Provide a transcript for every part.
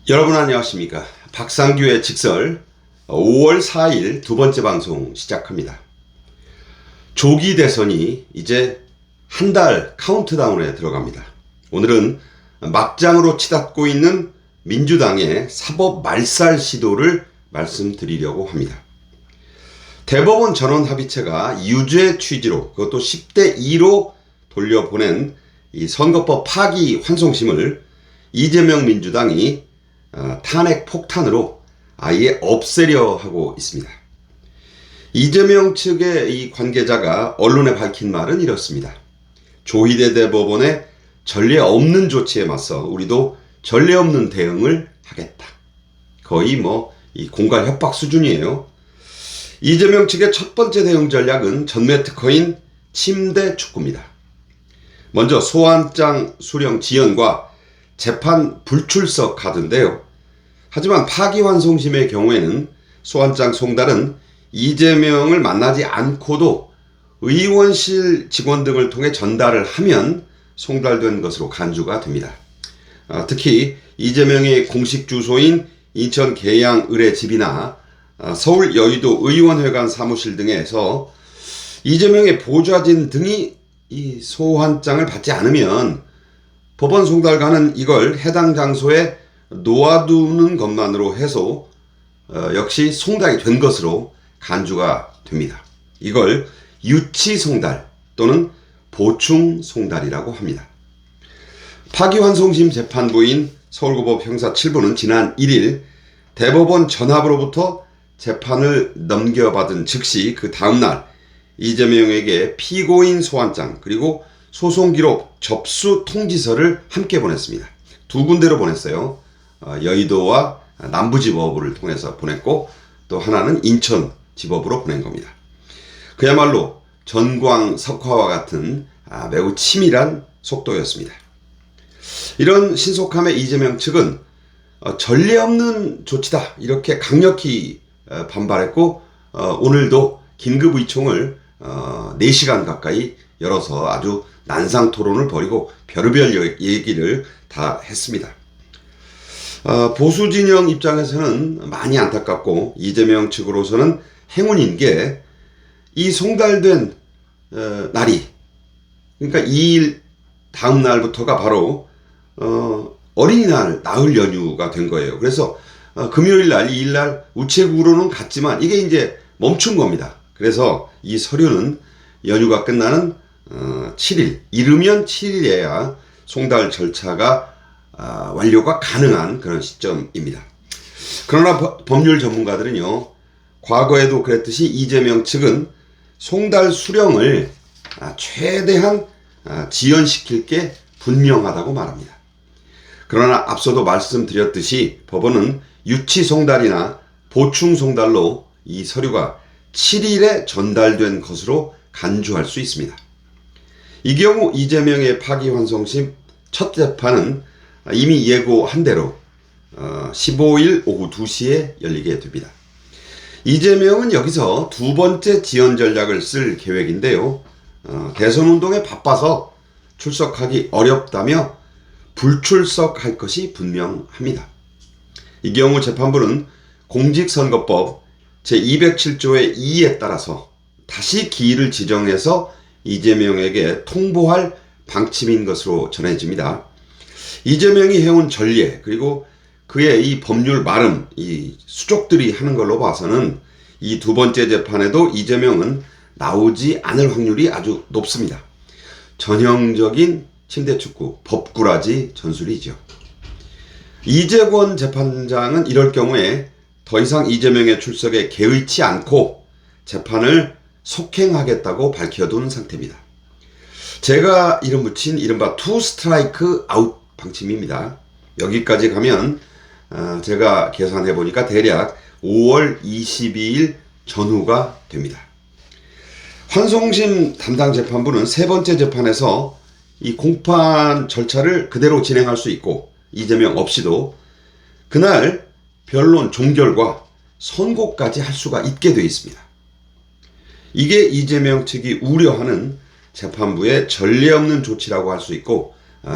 여러분 안녕하십니까. 박상규의 직설 5월 4일 두 번째 방송 시작합니다. 조기 대선이 이제 한 달 카운트다운에 들어갑니다. 오늘은 막장으로 치닫고 있는 민주당의 사법 말살 시도를 말씀드리려고 합니다. 대법원 전원합의체가 유죄 취지로 그것도 10대 2로 돌려보낸 이 선거법 파기 환송심을 이재명 민주당이 탄핵 폭탄으로 아예 없애려 하고 있습니다. 이재명 측의 이 관계자가 언론에 밝힌 말은 이렇습니다. 조희대 대법원의 전례 없는 조치에 맞서 우리도 전례 없는 대응을 하겠다. 거의 이 공갈 협박 수준이에요. 이재명 측의 첫 번째 대응 전략은 전매 특허인 침대 축구입니다. 먼저 소환장 수령 지연과 재판 불출석 카드인데요. 하지만 파기환송심의 경우에는 소환장 송달은 이재명을 만나지 않고도 의원실 직원 등을 통해 전달을 하면 송달된 것으로 간주가 됩니다. 특히 이재명의 공식 주소인 인천 계양 을의 집이나 서울 여의도 의원회관 사무실 등에서 이재명의 보좌진 등이 이 소환장을 받지 않으면 법원 송달관은 이걸 해당 장소에 놓아두는 것만으로 해서 역시 송달이 된 것으로 간주가 됩니다. 이걸 유치 송달 또는 보충 송달이라고 합니다. 파기환송심 재판부인 서울고법 형사 7부는 지난 1일 대법원 전합으로부터 재판을 넘겨받은 즉시 그 다음날 이재명에게 피고인 소환장 그리고 소송기록 접수 통지서를 함께 보냈습니다. 두 군데로 보냈어요. 여의도와 남부지법을 통해서 보냈고 또 하나는 인천지법으로 보낸 겁니다. 그야말로 전광석화와 같은 매우 치밀한 속도였습니다. 이런 신속함에 이재명 측은 전례 없는 조치다 이렇게 강력히 반발했고 오늘도 긴급의총을 4시간 가까이 열어서 아주 난상 토론을 벌이고 별의별 얘기를 다 했습니다. 보수 진영 입장에서는 많이 안타깝고 이재명 측으로서는 행운인 게 이 송달된 날이 그러니까 2일 다음 날부터가 바로 어린이날 나흘 연휴가 된 거예요. 그래서 금요일 날 2일 날 우체국으로는 갔지만 이게 이제 멈춘 겁니다. 그래서 이 서류는 연휴가 끝나는 7일, 이르면 7일에야 송달 절차가 완료가 가능한 그런 시점입니다. 그러나 법률 전문가들은요, 과거에도 그랬듯이 이재명 측은 송달 수령을 최대한 지연시킬 게 분명하다고 말합니다. 그러나 앞서도 말씀드렸듯이 법원은 유치 송달이나 보충 송달로 이 서류가 7일에 전달된 것으로 간주할 수 있습니다. 이 경우 이재명의 파기환송심 첫 재판은 이미 예고한 대로 15일 오후 2시에 열리게 됩니다. 이재명은 여기서 두 번째 지연 전략을 쓸 계획인데요. 대선 운동에 바빠서 출석하기 어렵다며 불출석할 것이 분명합니다. 이 경우 재판부는 공직선거법 제207조의 2에 따라서 다시 기일을 지정해서 이재명에게 통보할 방침인 것으로 전해집니다. 이재명이 해온 전례 그리고 그의 이 법률 마름, 이 수족들이 하는 걸로 봐서는 이 두 번째 재판에도 이재명은 나오지 않을 확률이 아주 높습니다. 전형적인 침대축구, 법꾸라지 전술이죠. 이재권 재판장은 이럴 경우에 더 이상 이재명의 출석에 개의치 않고 재판을 속행하겠다고 밝혀둔 상태입니다. 제가 이름 붙인 이른바 투 스트라이크 아웃 방침입니다. 여기까지 가면 제가 계산해 보니까 대략 5월 22일 전후가 됩니다. 환송심 담당 재판부는 세 번째 재판에서 이 공판 절차를 그대로 진행할 수 있고 이재명 없이도 그날 변론 종결과 선고까지 할 수가 있게 되어 있습니다. 이게 이재명 측이 우려하는 재판부의 전례 없는 조치라고 할 수 있고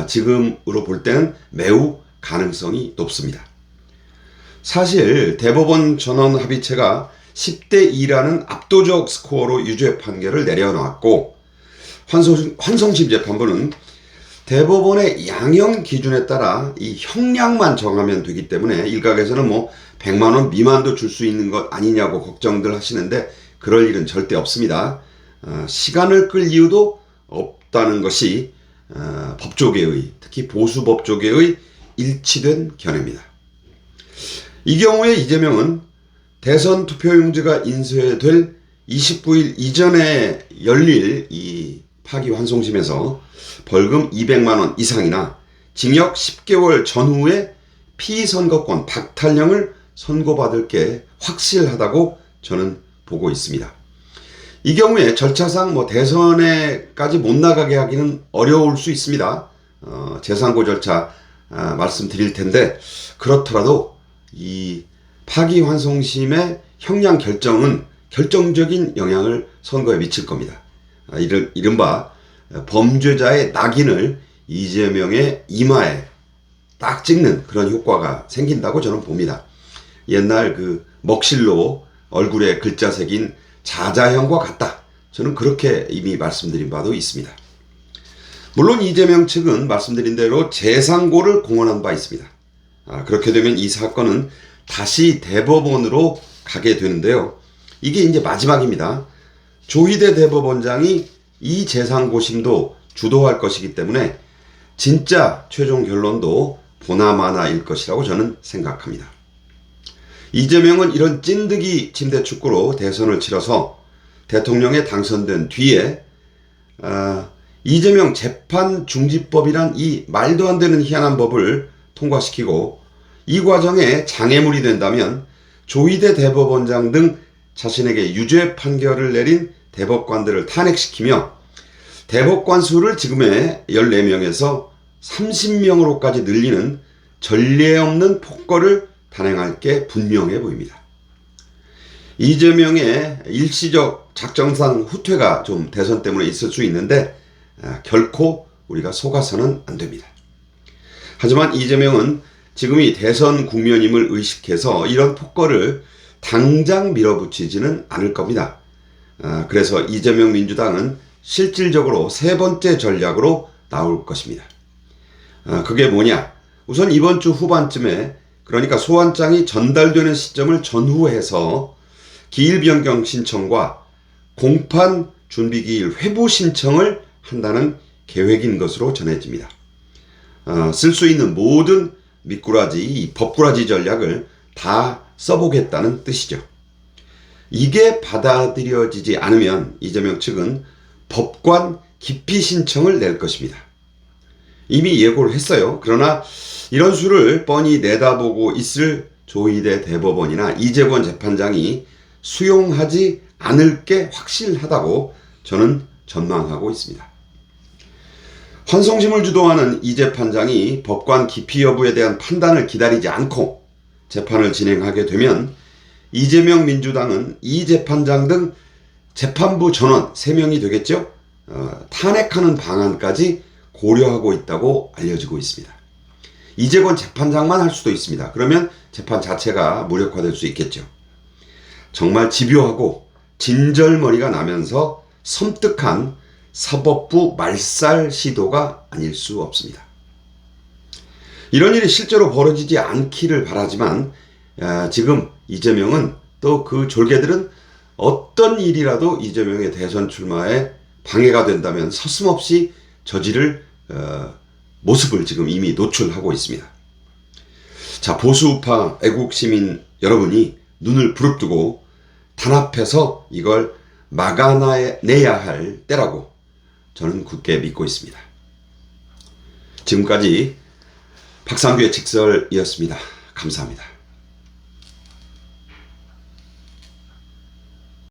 지금으로 볼 때는 매우 가능성이 높습니다. 사실 대법원 전원 합의체가 10대 2라는 압도적 스코어로 유죄 판결을 내려놨고, 환송심 재판부는 대법원의 양형 기준에 따라 이 형량만 정하면 되기 때문에 일각에서는 뭐 100만 원 미만도 줄 수 있는 것 아니냐고 걱정들 하시는데, 그럴 일은 절대 없습니다. 시간을 끌 이유도 없다는 것이 법조계의, 특히 보수 법조계의 일치된 견해입니다. 이 경우에 이재명은 대선 투표용지가 인쇄될 29일 이전에 열릴 이 파기환송심에서 벌금 200만 원 이상이나 징역 10개월 전후에 피선거권 박탈령을 선고받을 게 확실하다고 저는 보고 있습니다. 이 경우에 절차상 뭐 대선에까지 못 나가게 하기는 어려울 수 있습니다. 재상고 절차 말씀드릴 텐데, 그렇더라도 이 파기환송심의 형량 결정은 결정적인 영향을 선거에 미칠 겁니다. 이른바 범죄자의 낙인을 이재명의 이마에 딱 찍는 그런 효과가 생긴다고 저는 봅니다. 옛날 그 먹실로 얼굴에 글자 새긴 자자형과 같다, 저는 그렇게 이미 말씀드린 바도 있습니다. 물론 이재명 측은 말씀드린 대로 재상고를 공언한 바 있습니다. 그렇게 되면 이 사건은 다시 대법원으로 가게 되는데요. 이게 이제 마지막입니다. 조희대 대법원장이 이 재상고심도 주도할 것이기 때문에 진짜 최종 결론도 보나마나일 것이라고 저는 생각합니다. 이재명은 이런 찐득이 침대축구로 대선을 치러서 대통령에 당선된 뒤에 이재명 재판중지법이란 이 말도 안 되는 희한한 법을 통과시키고, 이 과정에 장애물이 된다면 조희대 대법원장 등 자신에게 유죄 판결을 내린 대법관들을 탄핵시키며 대법관 수를 지금의 14명에서 30명으로까지 늘리는 전례 없는 폭거를 단행할 게 분명해 보입니다. 이재명의 일시적 작정상 후퇴가 좀 대선 때문에 있을 수 있는데 결코 우리가 속아서는 안 됩니다. 하지만 이재명은 지금이 대선 국면임을 의식해서 이런 폭거를 당장 밀어붙이지는 않을 겁니다. 그래서 이재명 민주당은 실질적으로 세 번째 전략으로 나올 것입니다. 그게 뭐냐? 우선 이번 주 후반쯤에, 그러니까 소환장이 전달되는 시점을 전후해서 기일 변경 신청과 공판 준비기일 회부 신청을 한다는 계획인 것으로 전해집니다. 쓸 수 있는 모든 미꾸라지, 법꾸라지 전략을 다 써보겠다는 뜻이죠. 이게 받아들여지지 않으면 이재명 측은 법관 기피 신청을 낼 것입니다. 이미 예고를 했어요. 그러나 이런 수를 뻔히 내다보고 있을 조희대 대법원이나 이재권 재판장이 수용하지 않을 게 확실하다고 저는 전망하고 있습니다. 환송심을 주도하는 이 재판장이 법관 기피 여부에 대한 판단을 기다리지 않고 재판을 진행하게 되면 이재명 민주당은 이 재판장 등 재판부 전원 3명이 되겠죠? 탄핵하는 방안까지 고려하고 있다고 알려지고 있습니다. 이재권 재판장만 할 수도 있습니다. 그러면 재판 자체가 무력화될 수 있겠죠. 정말 집요하고 진절머리가 나면서 섬뜩한 사법부 말살 시도가 아닐 수 없습니다. 이런 일이 실제로 벌어지지 않기를 바라지만 지금 이재명은, 또 그 졸개들은 어떤 일이라도 이재명의 대선 출마에 방해가 된다면 서슴없이 저지를 모습을 지금 이미 노출하고 있습니다. 자, 보수우파 애국시민 여러분이 눈을 부릅뜨고 단합해서 이걸 막아내야 할 때라고 저는 굳게 믿고 있습니다. 지금까지 박상규의 직설이었습니다. 감사합니다.